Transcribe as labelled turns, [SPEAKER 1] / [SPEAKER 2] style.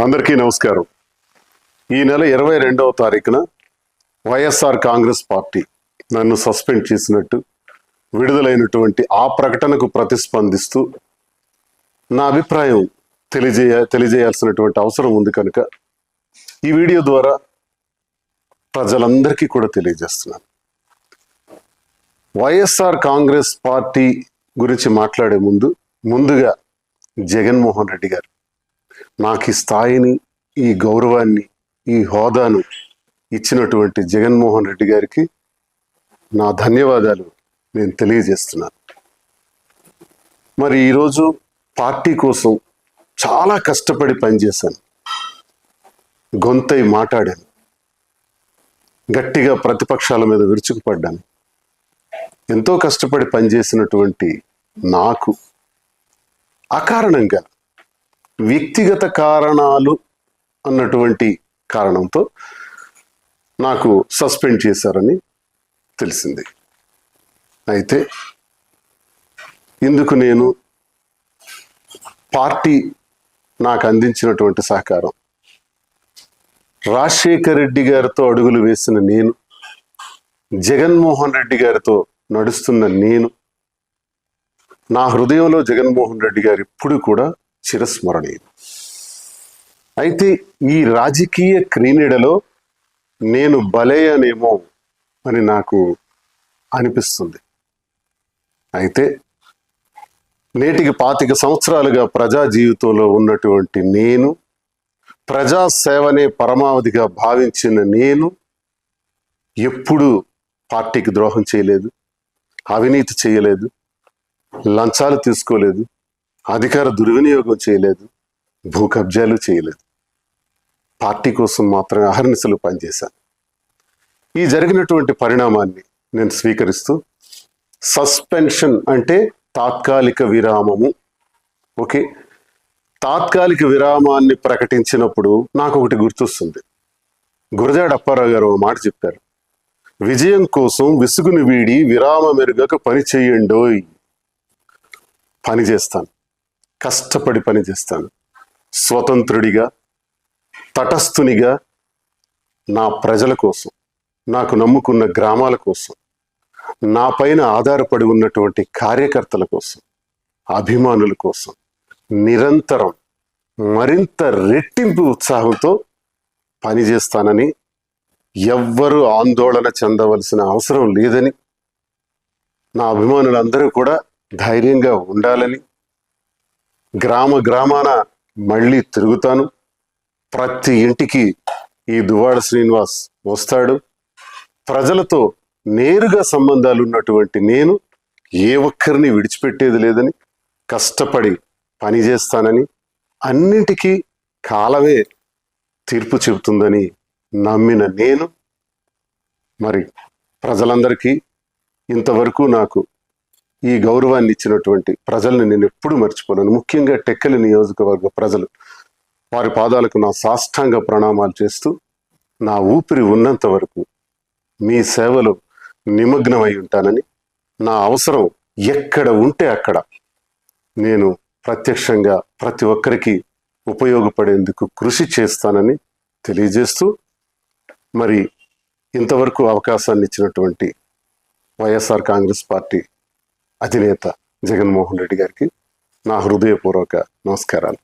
[SPEAKER 1] అందరికీ నమస్కారం. ఈ నెల 22వ తారీఖున వైఎస్ఆర్ కాంగ్రెస్ పార్టీ నన్ను సస్పెండ్ చేసినట్టు విడుదలైనటువంటి ఆ ప్రకటనకు ప్రతిస్పందిస్తూ నా అభిప్రాయం తెలియజేయాల్సినటువంటి అవసరం ఉంది కనుక ఈ వీడియో ద్వారా ప్రజలందరికీ కూడా తెలియజేస్తున్నాను. వైఎస్ఆర్ కాంగ్రెస్ పార్టీ గురించి మాట్లాడే ముందుగా జగన్మోహన్ రెడ్డి గారు నాకు ఈ స్థాయిని, ఈ గౌరవాన్ని, ఈ హోదాను ఇచ్చినటువంటి జగన్మోహన్ రెడ్డి గారికి నా ధన్యవాదాలు నేను తెలియజేస్తున్నాను. మరి ఈరోజు పార్టీ కోసం చాలా కష్టపడి పనిచేశాను, గొంతై మాట్లాడాను, గట్టిగా ప్రతిపక్షాల మీద విరుచుకుపడ్డాను. ఎంతో కష్టపడి పనిచేసినటువంటి నాకు అకారణంగా వ్యక్తిగత కారణాలు అన్నటువంటి కారణంతో నాకు సస్పెండ్ చేశారని తెలిసింది. అయితే ఇందుకు నేను పార్టీ నాకు అందించినటువంటి సహకారం, రాజశేఖర్ రెడ్డి గారితో అడుగులు వేసిన నేను, జగన్మోహన్ రెడ్డి గారితో నడుస్తున్న నేను, నా హృదయంలో జగన్మోహన్ రెడ్డి గారు ఇప్పుడు కూడా చిరస్మరణీయం. అయితే ఈ రాజకీయ క్రీడలో నేను బలయ్యానేమో అని నాకు అనిపిస్తుంది. అయితే నేటికి 25 సంవత్సరాలుగా ప్రజా జీవితంలో ఉన్నటువంటి నేను, ప్రజాసేవనే పరమావధిగా భావించిన నేను ఎప్పుడూ పార్టీకి ద్రోహం చేయలేదు, అవినీతి చేయలేదు, లంచాలు తీసుకోలేదు, అధికార దుర్వినియోగం చేయలేదు, భూ కబ్జాలు చేయలేదు. పార్టీ కోసం మాత్రమే అహర్నిశలు పనిచేశాను. ఈ జరిగినటువంటి పరిణామాన్ని నేను స్వీకరిస్తూ, సస్పెన్షన్ అంటే తాత్కాలిక విరామము. ఓకే, తాత్కాలిక విరామాన్ని ప్రకటించినప్పుడు నాకు ఒకటి గుర్తొస్తుంది. గురజాడ అప్పారావు గారు మాట చెప్పారు, విజయం కోసం విసుగుని వీడి విరామ మెరుగక పని చేయండోయ్. పని చేస్తాను, కష్టపడి పని చేస్తాను, స్వతంత్రుడిగా, తటస్థునిగా, నా ప్రజల కోసం, నాకు నమ్ముకున్న గ్రామాల కోసం, నా పైన ఆధారపడి ఉన్నటువంటి కార్యకర్తల కోసం, అభిమానుల కోసం నిరంతరం మరింత రెట్టింపు ఉత్సాహంతో పనిచేస్తానని, ఎవ్వరూ ఆందోళన చెందవలసిన అవసరం లేదని, నా అభిమానులందరూ కూడా ధైర్యంగా ఉండాలని, గ్రామాన మళ్ళీ తిరుగుతాను, ప్రతి ఇంటికి ఈ దువ్వాడ శ్రీనివాస్ వస్తాడు, ప్రజలతో నేరుగా సంబంధాలు ఉన్నటువంటి నేను ఏ ఒక్కరిని విడిచిపెట్టేది లేదని, కష్టపడి పనిచేస్తానని, అన్నింటికీ కాలమే తీర్పు చెబుతుందని నమ్మిన నేను, మరి ప్రజలందరికీ ఇంతవరకు నాకు ఈ గౌరవాన్ని ఇచ్చినటువంటి ప్రజల్ని నేను ఎప్పుడు మర్చిపోలేను. ముఖ్యంగా టెక్కలి నియోజకవర్గ ప్రజలు, వారి పాదాలకు నా సాష్టాంగ ప్రణామాలు చేస్తూ, నా ఊపిరి ఉన్నంత వరకు మీ సేవలో నిమగ్నమై ఉంటానని, నా అవసరం ఎక్కడ ఉంటే అక్కడ నేను ప్రత్యక్షంగా ప్రతి ఒక్కరికి ఉపయోగపడేందుకు కృషి చేస్తానని తెలియజేస్తూ, మరి ఇంతవరకు అవకాశాన్ని ఇచ్చినటువంటి వైఎస్ఆర్ కాంగ్రెస్ పార్టీ అధినేత జగన్మోహన్ రెడ్డి గారికి నా హృదయపూర్వక నమస్కారం.